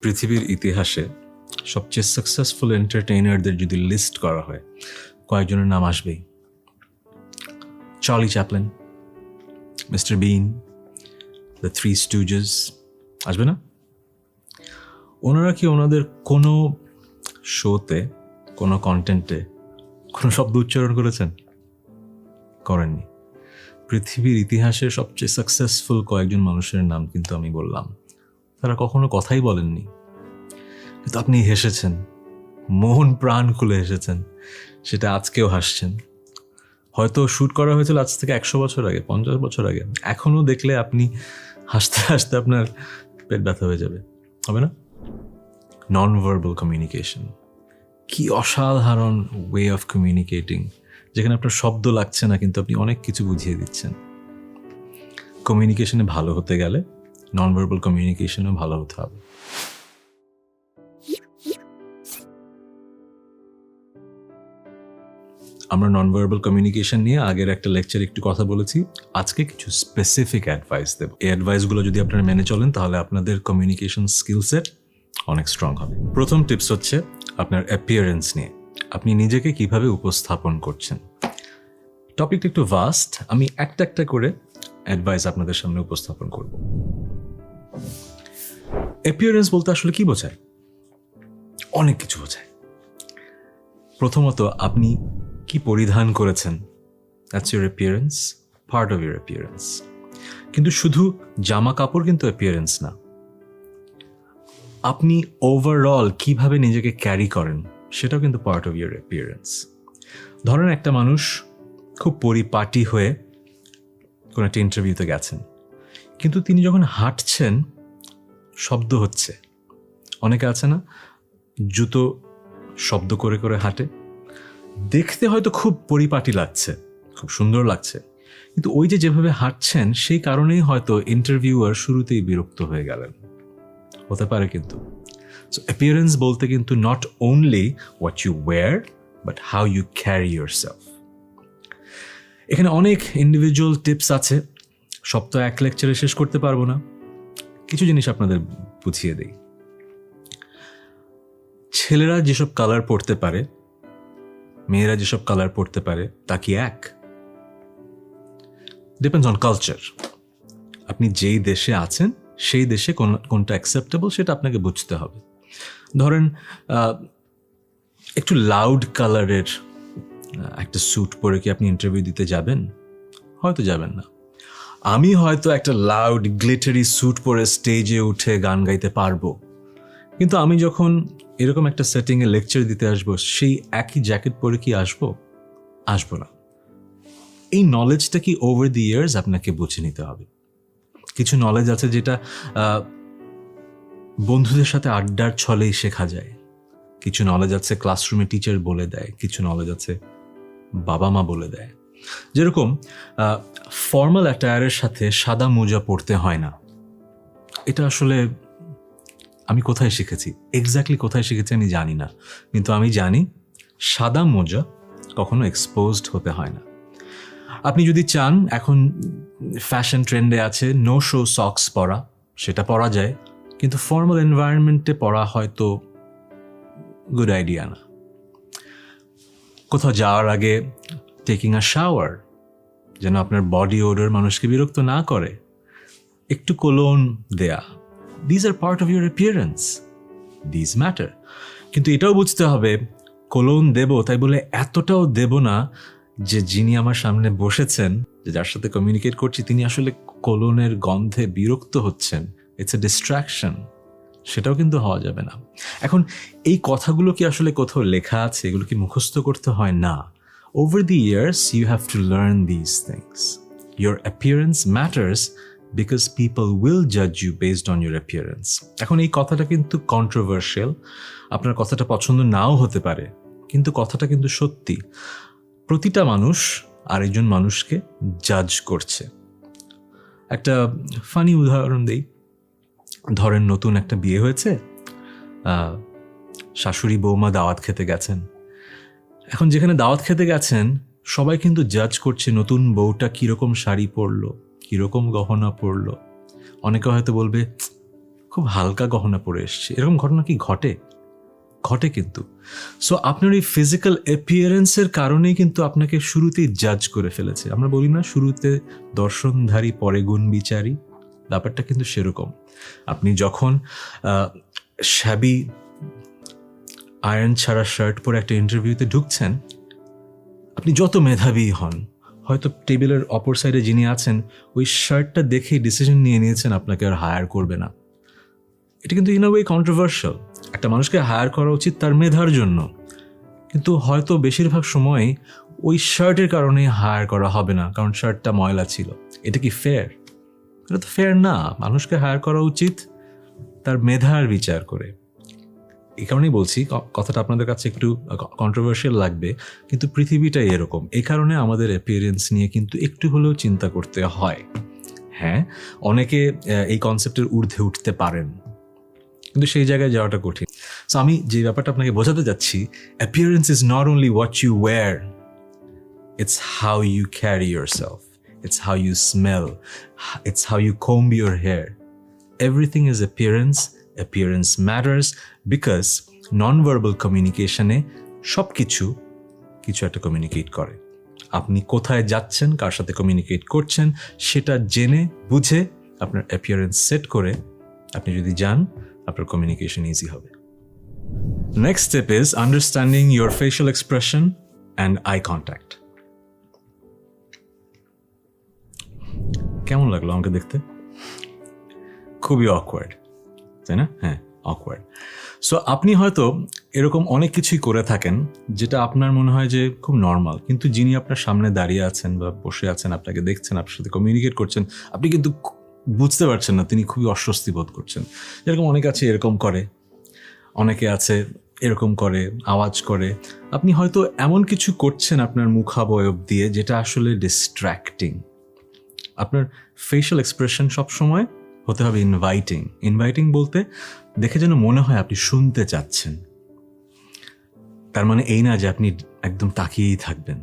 পৃথিবীর ইতিহাসে সবচেয়ে সাকসেসফুল এন্টারটেইনারদের যদি লিস্ট করা হয়, কয়েকজনের নাম আসবেই। Charlie Chaplin, Mister Bean, the Three Stooges, আসবে না? ওনারা কি ওনাদের কোনো শোতে, কোনো কন্টেন্টে কোনো শব্দ উচ্চারণ করেছেন? করেননি। পৃথিবীর ইতিহাসে সবচেয়ে সাকসেসফুল কয়েকজন মানুষের নাম কিন্তু আমি বললাম, তারা কখনো কথাই বলেননি, কিন্তু আপনি হেসেছেন, মন প্রাণ খুলে হেসেছেন, সেটা আজকেও হাসছেন। হয়তো শ্যুট করা হয়েছিল আজ থেকে 100 বছর আগে, 50 বছর আগে, এখনও দেখলে আপনি হাসতে হাসতে আপনার পেট ব্যথা হয়ে যাবে, হবে না? নন ভার্বাল কমিউনিকেশন, কি অসাধারণ ওয়ে অফ কমিউনিকেটিং, যেখানে আপনার শব্দ লাগছে না কিন্তু আপনি অনেক কিছু বুঝিয়ে দিচ্ছেন। কমিউনিকেশনে ভালো হতে গেলে নন ভার্বাল কমিউনিকেশনও ভালো হতে হবে। আমরা নন ভার্বাল কমিউনিকেশন নিয়ে আগের একটা লেকচার একটু কথা বলেছি, আজকে কিছু স্পেসিফিক অ্যাডভাইস দেব। এই অ্যাডভাইসগুলো যদি আপনারা মেনে চলেন তাহলে আপনাদের কমিউনিকেশন স্কিল সেট অনেক স্ট্রং হবে। প্রথম টিপস হচ্ছে আপনার অ্যাপিয়ারেন্স নিয়ে, আপনি নিজেকে কিভাবে উপস্থাপন করছেন। টপিকটা একটু ভাস্ট, আমি একটা একটা করে অ্যাডভাইস আপনাদের সামনে উপস্থাপন করব। অ্যাপিয়ারেন্স বলতে আসলে কি বোঝায়? অনেক কিছু বোঝায়। প্রথমত, আপনি কি পরিধান করেছেন, that's your appearance, part of your appearance. কিন্তু শুধু জামা কাপড় কিন্তু অ্যাপিয়ারেন্স না, আপনি ওভারঅল কিভাবে নিজেকে ক্যারি করেন সেটাও কিন্তু পার্ট অফ ইউর অ্যাপিয়ারেন্স। ধরেন একটা মানুষ খুব পরিপাটি হয়ে কোনো একটা ইন্টারভিউতে গেছেন, কিন্তু তিনি যখন হাঁটছেন শব্দ হচ্ছে। অনেকে আছে না, জুতো শব্দ করে করে হাঁটে, দেখতে হয়তো খুব পরিপাটি লাগছে, খুব সুন্দর লাগছে, কিন্তু ওই যে যেভাবে হাঁটছেন সেই কারণেই হয়তো ইন্টারভিউয়ার শুরুতেই বিরক্ত হয়ে গেলেন, হতে পারে। কিন্তু সো অ্যাপিয়ারেন্স বলতে কিন্তু not only what you wear but how you carry yourself. এখানে অনেক ইন্ডিভিজুয়াল টিপস আছে, সব তো এক লেকচারে শেষ করতে পারবো না, কিছু জিনিস আপনাদের বুঝিয়ে দেই। ছেলেরা যেসব কালার পড়তে পারে, মেয়েরা যেসব কালার পড়তে পারে, তা কি এক? Depends on culture. আপনি যেই দেশে আছেন সেই দেশে কোনটা অ্যাকসেপ্টেবল সেটা আপনাকে বুঝতে হবে। ধরেন একটু লাউড কালারের একটা স্যুট পরে কি আপনি ইন্টারভিউ দিতে যাবেন? হয়তো যাবেন না। আমি হয়তো একটা লাউড গ্লিটারি স্যুট পরে স্টেজে উঠে গান গাইতে পারবো, কিন্তু আমি যখন এরকম একটা সেটিংয়ে লেকচার দিতে আসবো, সেই একই জ্যাকেট পরে কি আসবো না। এই নলেজটা কি ওভার দি ইয়ার্স আপনাকে বুঝে নিতে হবে। কিছু নলেজ আছে যেটা বন্ধুদের সাথে আড্ডার ছলেই শেখা যায়, কিছু নলেজ আছে ক্লাসরুমে টিচার বলে দেয়, কিছু নলেজ আছে বাবা মা বলে দেয়। যেরকম ফর্মাল অ্যাটায়ারের সাথে সাদা মোজা পরতে হয় না, এটা আসলে আমি কোথায় শিখেছি, এক্স্যাক্টলি কোথায় শিখেছি আমি জানি না, কিন্তু আমি জানি সাদা মোজা কখনো এক্সপোজড হতে হয় না। আপনি যদি চান, এখন ফ্যাশন ট্রেন্ডে আছে নো শো সক্স পরা, সেটা পরা যায়, কিন্তু ফর্মাল এনভায়রনমেন্টে পরা হয়তো গুড আইডিয়া না। কোথাও যাওয়ার আগে টেকিং আ শাওয়ার, যেন আপনার বডি ওডর মানুষকে বিরক্ত না করে, একটু কোলোন দেয়া, these are part of your appearance, these matter. কিন্তু এটাও বুঝতে হবে, কোলোন দেব তাই বলে এতটাও দেব না যে যিনি আমার সামনে বসেছেন, যে যার সাথে কমিউনিকেট করছি, তিনি আসলে কোলোনের গন্ধে বিরক্ত হচ্ছেন, ইটস এ ডিস্ট্রাকশন, সেটাও কিন্তু হওয়া যাবে না। এখন এই কথাগুলো কি আসলে কোথাও লেখা আছে, এগুলো কি মুখস্থ করতে হয়? না। Over the years you have to learn these things. Your appearance matters because people will জাজ you based on your appearance. এখন এই কথাটা কিন্তু কন্ট্রোভার্সিয়াল, আপনার কথাটা পছন্দ নাও হতে পারে, কিন্তু কথাটা কিন্তু সত্যি। প্রতিটা মানুষ আরেকজন মানুষকে জাজ করছে। একটা ফানি উদাহরণ দেই, ধরেন নতুন একটা বিয়ে হয়েছে, শাশুড়ি বৌমা দাওয়াত খেতে গেছেন। এখন যেখানে দাওয়াত খেতে গেছেন সবাই কিন্তু জাজ করছে নতুন বউটা কীরকম শাড়ি পরলো, কীরকম গহনা পরলো। অনেকে হয়তো বলবে খুব হালকা গহনা পরে এসেছি, এরকম ঘটনা কি ঘটে? ঘটে কিন্তু। সো আপনার এই ফিজিক্যাল অ্যাপিয়ারেন্সের কারণেই কিন্তু আপনাকে শুরুতেই জাজ করে ফেলেছে। আমরা বলি না শুরুতে দর্শনধারী পরে গুণ বিচারী, ব্যাপারটা কিন্তু সেরকম। আপনি যখন শ্যাবি আয়রন ছাড়া শার্ট পরে একটা ইন্টারভিউতে ঢুকছেন, আপনি যত মেধাবী হন, হয়তো টেবিলের অপর সাইডে যিনি আছেন ওই শার্টটা দেখেই ডিসিশন নিয়ে নিয়েছেন আপনাকে আর হায়ার করবে না। এটা কিন্তু ইন আ ওয়ে কন্ট্রোভার্সিয়াল। একটা মানুষকে হায়ার করা উচিত তার মেধার জন্য, কিন্তু হয়তো বেশিরভাগ সময় ওই শার্টের কারণে হায়ার করা হবে না, কারণ শার্টটা ময়লা ছিল। এটা কি ফেয়ার? এটা তো ফেয়ার না। মানুষকে হায়ার করা উচিত তার মেধার বিচার করে। এই কারণেই বলছি, কথাটা আপনাদের কাছে একটু কন্ট্রোভার্সিয়াল লাগবে, কিন্তু পৃথিবীটাই এরকম। এই কারণে আমাদের অ্যাপিয়ারেন্স নিয়ে কিন্তু একটু হলেও চিন্তা করতে হয়। হ্যাঁ, অনেকে এই কনসেপ্টের ঊর্ধ্বে উঠতে পারেন, কিন্তু সেই জায়গায় যাওয়াটা কঠিন। সো আমি যে ব্যাপারটা আপনাকে বোঝাতে যাচ্ছি, appearance is not only what you wear, it's how you carry yourself, it's how you smell, it's how you comb your hair. Everything is appearance. Appearance matters because non-verbal communication-এ সব কিছু একটা কমিউনিকেট করে। আপনি কোথায় যাচ্ছেন, কার সাথে কমিউনিকেট করছেন, সেটা জেনে বুঝে আপনার অ্যাপিয়ারেন্স সেট করে আপনি যদি যান, আপনার কমিউনিকেশন ইজি হবে। Next step is understanding your facial expression and eye contact. কেমন লাগলো আমাকে দেখতে? খুবই অকওয়ার্ড, তাই না? হ্যাঁ, অকওয়ার্ড। সো আপনি হয়তো এরকম অনেক কিছুই করে থাকেন যেটা আপনার মনে হয় যে খুব নর্মাল, কিন্তু যিনি আপনার সামনে দাঁড়িয়ে আছেন বা বসে আছেন, আপনাকে দেখছেন, আপনার সাথে কমিউনিকেট করছেন, আপনি কিন্তু বুঝতে পারছেন না তিনি খুবই অস্বস্তি বোধ করছেন। যেরকম অনেকে আছে এরকম করে, অনেকে আছে এরকম করে, আওয়াজ করে। আপনি হয়তো এমন কিছু করছেন আপনার মুখাবয়ব দিয়ে যেটা আসলে ডিস্ট্র্যাক্টিং। আপনার ফেশিয়াল এক্সপ্রেশন সবসময় হতে হবে ইনভাইটিং। ইনভাইটিং বলতে দেখে যেন মনে হয় আপনি শুনতে চাচ্ছেন। তার মানে এই না যে আপনি একদম তাকিয়েই থাকবেন।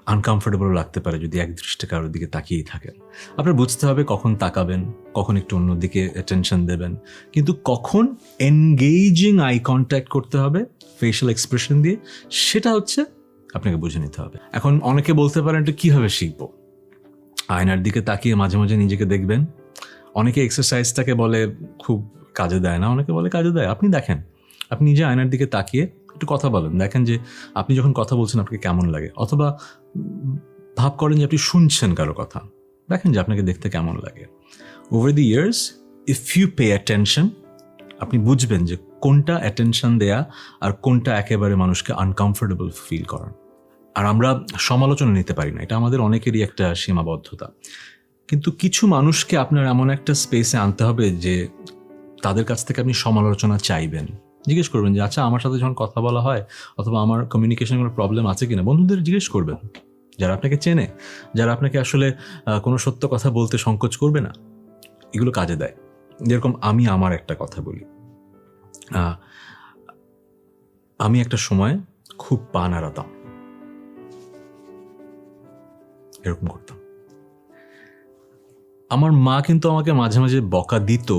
আনকমফোর্টেবল লাগতে পারে যদি এক দৃষ্টে কারোর দিকে তাকিয়েই থাকেন। আপনার বুঝতে হবে কখন তাকাবেন, কখন একটু অন্যদিকে অ্যাটেনশন দেবেন, কিন্তু কখন এনগেজিং আই কন্ট্যাক্ট করতে হবে ফেশিয়াল এক্সপ্রেশন দিয়ে, সেটা হচ্ছে আপনাকে বুঝে নিতে হবে। এখন অনেকে বলতে পারেন এটা কীভাবে শিখবো? আয়নার দিকে তাকিয়ে মাঝে মাঝে নিজেকে দেখবেন। অনেকে এক্সারসাইজটাকে বলে খুব কাজে দেয় না, অনেকে বলে কাজে দেয়। আপনি দেখেন, আপনি নিজে আয়নার দিকে তাকিয়ে একটু কথা বলেন, দেখেন যে আপনি যখন কথা বলছেন আপনাকে কেমন লাগে, অথবা ভাব করেন যে আপনি শুনছেন কারো কথা, দেখেন যে আপনাকে দেখতে কেমন লাগে। Over the years if you pay attention, আপনি বুঝবেন যে কোনটা অ্যাটেনশন দেয়া আর কোনটা একেবারে মানুষকে আনকমফোর্টেবল ফিল করান। আর আমরা সমালোচনা নিতে পারি না, এটা আমাদের অনেকেরই একটা সীমাবদ্ধতা। কিন্তু কিছু মানুষকে আপনার এমন একটা স্পেসে আনতে হবে যে তাদের কাছ থেকে আপনি সমালোচনা চাইবেন। জিজ্ঞেস করবেন যে আচ্ছা, আমার সাথে যখন কথা বলা হয় অথবা আমার কমিউনিকেশনে কোনো প্রবলেম আছে কিনা, বন্ধুদের জিজ্ঞেস করবেন, যারা আপনাকে চেনে, যারা আপনাকে আসলে কোনো সত্য কথা বলতে সংকোচ করবে না। এগুলো কাজে দেয়। যেরকম আমি আমার একটা কথা বলি, আমি একটা সময় খুব পা নাড়াতাম, এরকম করতাম। আমার মা কিন্তু আমাকে মাঝে মাঝে বকা দিত,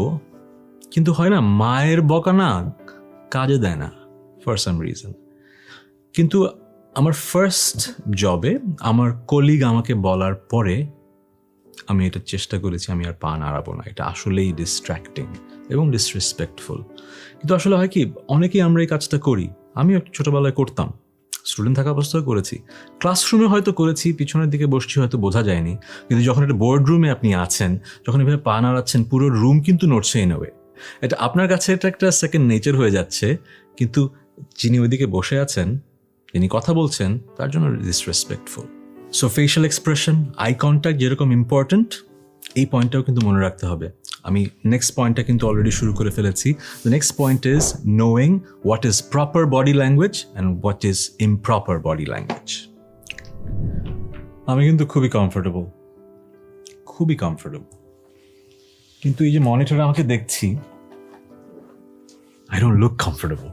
কিন্তু হয় না, মায়ের বকা না কাজে দেয় না ফর সাম রিজন। কিন্তু আমার ফার্স্ট জবে আমার কলিগ আমাকে বলার পরে আমি এটা চেষ্টা করেছি, আমি আর পা নাড়াবো না। এটা আসলেই ডিস্ট্র্যাক্টিং এবং ডিসরেসপেক্টফুল। কিন্তু আসলে হয় কি, অনেকেই আমরা এই কাজটা করি। আমিও ছোটোবেলায় করতাম, স্টুডেন্ট থাকা অবস্থায় করেছি, ক্লাসরুমে হয়তো করেছি, পিছনের দিকে বসছি হয়তো বোঝা যায়নি। কিন্তু যখন একটা বোর্ড রুমে আপনি আছেন, যখন এভাবে পা নাড়াচ্ছেন, পুরো রুম কিন্তু নড়ছে ইন আ ওয়ে। এটা আপনার কাছে এটা একটা সেকেন্ড নেচার হয়ে যাচ্ছে, কিন্তু যিনি ওইদিকে বসে আছেন, যিনি কথা বলছেন, তার জন্য disrespectful. So facial expression, eye contact যেরকম ইম্পর্ট্যান্ট, এই পয়েন্টটাও কিন্তু মনে রাখতে হবে। আমি নেক্সট পয়েন্টটা কিন্তু অলরেডি শুরু করে ফেলেছি। The next point is knowing what is proper body language and what is improper body language. আমি কিন্তু খুবই কমফোর্টেবল, কিন্তু এই যে মনিটরে আমাকে দেখছি, আই ডোন্ট লুক কমফোর্টেবল।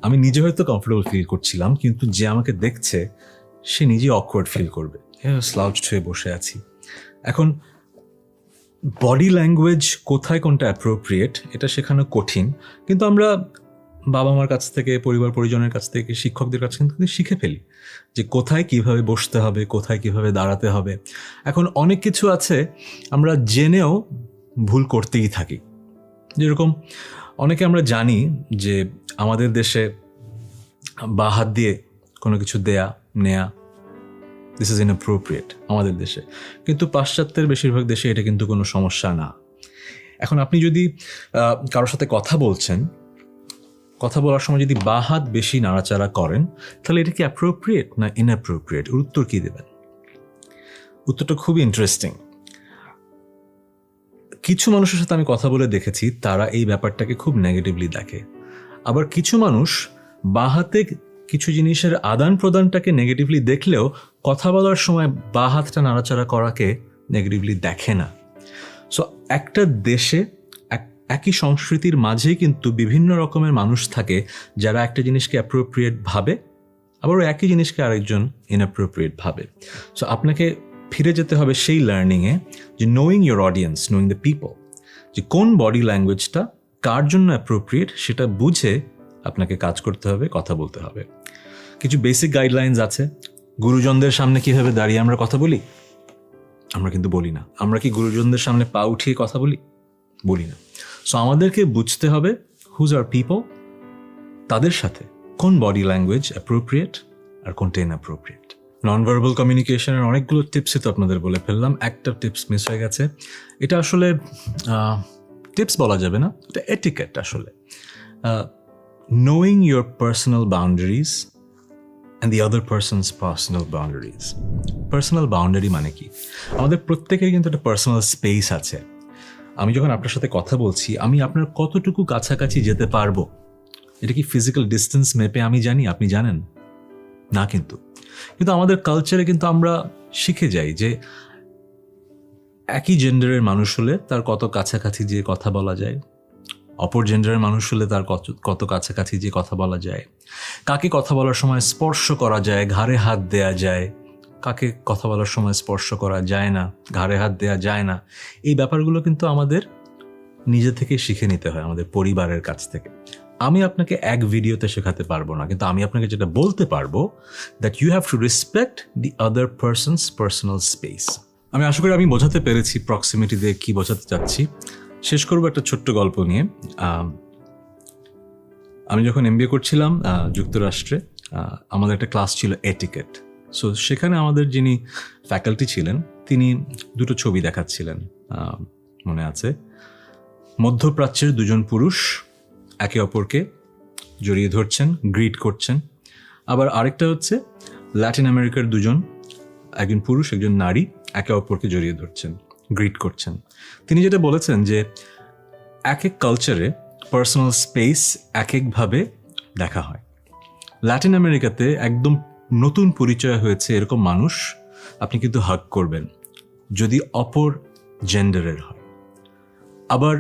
আমি নিজে হয়তো কমফোর্টেবল ফিল করছিলাম, কিন্তু যে আমাকে দেখছে সে নিজে অকওয়ার্ড ফিল করবে। স্লাউচড হয়ে বসে আছি। এখন বডি ল্যাঙ্গুয়েজ কোথায় কোনটা অ্যাপ্রোপ্রিয়েট এটা শেখানো কঠিন, কিন্তু আমরা বাবা মার কাছ থেকে, পরিবার পরিজনের কাছ থেকে, শিক্ষকদের কাছ থেকে কিন্তু শিখে ফেলি যে কোথায় কিভাবে বসতে হবে, কোথায় কিভাবে দাঁড়াতে হবে। এখন অনেক কিছু আছে আমরা জেনেও ভুল করতেই থাকি। যেরকম অনেকে আমরা জানি যে আমাদের দেশে বাঁ হাত দিয়ে কোনো কিছু দেয়া নেয়া, দিস ইজ ইনঅ্যাপ্রোপ্রিয়েট আমাদের দেশে, কিন্তু পাশ্চাত্যের বেশিরভাগ দেশে এটা কিন্তু কোনো সমস্যা না। এখন আপনি যদি কারোর সাথে কথা বলছেন, কথা বলার সময় যদি বাঁ হাত বেশি নাড়াচাড়া করেন, তাহলে এটা কি অ্যাপ্রোপ্রিয়েট না ইনঅ্যাপ্রোপ্রিয়েট? উত্তর কি দেবেন? উত্তরটা খুবই ইন্টারেস্টিং। কিছু মানুষের সাথে আমি কথা বলে দেখেছি, তারা এই ব্যাপারটাকে খুব নেগেটিভলি দেখে। আবার কিছু মানুষ বাঁ হাতে কিছু জিনিসের আদান প্রদানটাকে নেগেটিভলি দেখলেও কথা বলার সময় বাঁ হাতটা নাড়াচাড়া করাকে নেগেটিভলি দেখে না। সো একটা দেশে একই সংস্কৃতির মাঝেই কিন্তু বিভিন্ন রকমের মানুষ থাকে যারা একটা জিনিসকে অ্যাপ্রোপ্রিয়েট ভাবে, আবার একই জিনিসকে আরেকজন ইনঅ্যাপ্রোপ্রিয়েট ভাবে। সো আপনাকে ফিরে যেতে হবে সেই লার্নিংয়ে, যে knowing your audience, knowing the people, যে কোন বডি ল্যাঙ্গুয়েজটা কার জন্য অ্যাপ্রোপ্রিয়েট সেটা বুঝে আপনাকে কাজ করতে হবে, কথা বলতে হবে। কিছু বেসিক গাইডলাইন্স আছে। গুরুজনদের সামনে কিভাবে দাঁড়িয়ে আমরা কথা বলি? আমরা কিন্তু বলি না। আমরা কি গুরুজনদের সামনে পা উঠিয়ে কথা বলি? বলি না। সো আমাদেরকে বুঝতে হবে হুজ আর পিপল, তাদের সাথে কোন বডি ল্যাঙ্গুয়েজ অ্যাপ্রোপ্রিয়েট আর কোনটা ইনঅ্যাপ্রোপ্রিয়েট। নন ভার্বাল কমিউনিকেশনের অনেকগুলো টিপসই তো আপনাদের বলে ফেললাম, একটা টিপস মিস হয়ে গেছে। এটা আসলে টিপস বলা যাবে না, এটা এটিকেট আসলে। Knowing your personal boundaries and the other person's personal boundaries. Personal boundary মানে কি? আমাদের প্রত্যেকের কিন্তু একটা পার্সোনাল স্পেস আছে। আমি যখন আপনার সাথে কথা বলছি, আমি আপনার কতটুকু কাছাকাছি যেতে পারবো, এটা কি ফিজিক্যাল ডিস্টেন্স মেপে আমি জানি? আপনি জানেন না। কিন্তু আমাদের কালচারে কিন্তু আমরা শিখে যাই যে একই জেন্ডারের মানুষ হলে তার কত কাছাকাছি যে কথা বলা যায়, অপর জেন্ডারের মানুষ হলে তার কত কাছাকাছি যে কথা বলা যায়, কাকে কথা বলার সময় স্পর্শ করা যায়, ঘাড়ে হাত দেয়া যায়, কাকে কথা বলার সময় স্পর্শ করা যায় না, ঘাড়ে হাত দেয়া যায় না। এই ব্যাপারগুলো কিন্তু আমাদের নিজে থেকে শিখে নিতে হয়, আমাদের পরিবারের কাছ থেকে। আমি আপনাকে এক ভিডিওতে শেখাতে পারবো না, কিন্তু আমি আপনাকে যেটা বলতে পারবো, that you have to respect the other person's personal space. আমি আশা করি আমি বোঝাতে পেরেছি প্রক্সিমিটি দিয়ে কী বোঝাতে চাচ্ছি। শেষ করবো একটা ছোট্ট গল্প নিয়ে। আমি যখন MBA করছিলাম যুক্তরাষ্ট্রে, আমাদের একটা ক্লাস ছিল এটিকেট। সো সেখানে আমাদের যিনি ফ্যাকাল্টি ছিলেন, তিনি দুটো ছবি দেখাচ্ছিলেন, মনে আছে। মধ্যপ্রাচ্যের দুজন পুরুষ একে অপরকে জড়িয়ে ধরছেন, গ্রিট করছেন। আবার আরেকটা হচ্ছে ল্যাটিন আমেরিকার দুজন, একজন পুরুষ একজন নারী একে অপরকে জড়িয়ে ধরছেন, গ্রিট করছেন। তিনি যেটা বলেছেন যে এক এক কালচারে পার্সোনাল স্পেস এক একভাবে দেখা হয়। ল্যাটিন আমেরিকাতে একদম নতুন পরিচয় হয়েছে এরকম মানুষ আপনি কিন্তু হাগ করবেন যদি অপর জেন্ডারের হয়। আবার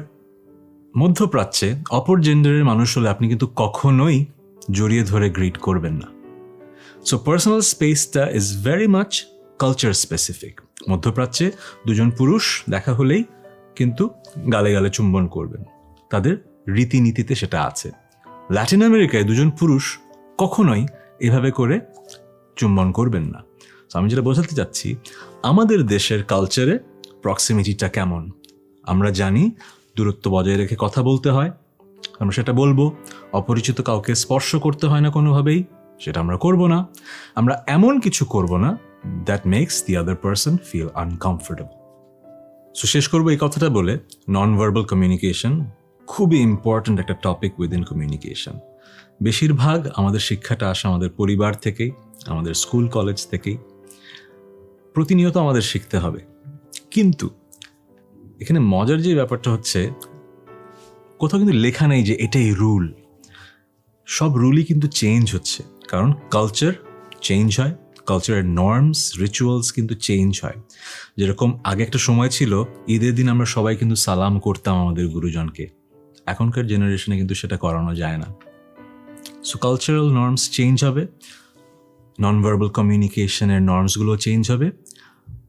মধ্যপ্রাচ্যে অপর জেন্ডারের মানুষ হলে আপনি কিন্তু কখনোই জড়িয়ে ধরে গ্রিট করবেন না। সো পার্সোনাল স্পেসটা is very much culture specific. মধ্যপ্রাচ্যে দুজন পুরুষ দেখা হলেই কিন্তু গালে গালে চুম্বন করবেন, তাদের রীতিনীতিতে সেটা আছে। ল্যাটিন আমেরিকায় দুজন পুরুষ কখনোই এভাবে করে চুম্বন করবেন না। আমি যেটা বোঝাতে চাচ্ছি, আমাদের দেশের কালচারে প্রক্সিমিটিটা কেমন আমরা জানি। দূরত্ব বজায় রেখে কথা বলতে হয়, আমরা সেটা বলবো। অপরিচিত কাউকে স্পর্শ করতে হয় না কোনোভাবেই, সেটা আমরা করব না। আমরা এমন কিছু করব না that makes the other person feel uncomfortable. So শেষ করবো এই কথাটা বলে, নন ভার্বাল কমিউনিকেশন খুবই ইম্পর্ট্যান্ট একটা টপিক উইদিন কমিউনিকেশন। বেশিরভাগ আমাদের শিক্ষাটা আসে আমাদের পরিবার থেকেই, আমাদের স্কুল কলেজ থেকেই। প্রতিনিয়ত আমাদের শিখতে হবে। কিন্তু এখানে মজার যে ব্যাপারটা হচ্ছে, কোথাও কিন্তু লেখা নেই যে এটাই রুল। সব রুলই কিন্তু চেঞ্জ হচ্ছে, কারণ কালচার চেঞ্জ হয়, কালচারের নর্মস রিচুয়ালস কিন্তু চেঞ্জ হয়। যেরকম আগে একটা সময় ছিল ঈদের দিন আমরা সবাই কিন্তু সালাম করতাম আমাদের গুরুজনকে, এখনকার জেনারেশনে কিন্তু সেটা করানো যায় না। সো কালচারাল নর্মস চেঞ্জ হবে, নন ভার্বাল কমিউনিকেশনের নর্মসগুলো চেঞ্জ হবে।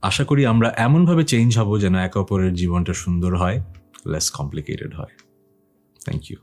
আশা করি আমরা এমনভাবে চেঞ্জ হব যেন একে অপরের জীবনটা সুন্দর হয়, লেস কমপ্লিকেটেড হয়। Thank you.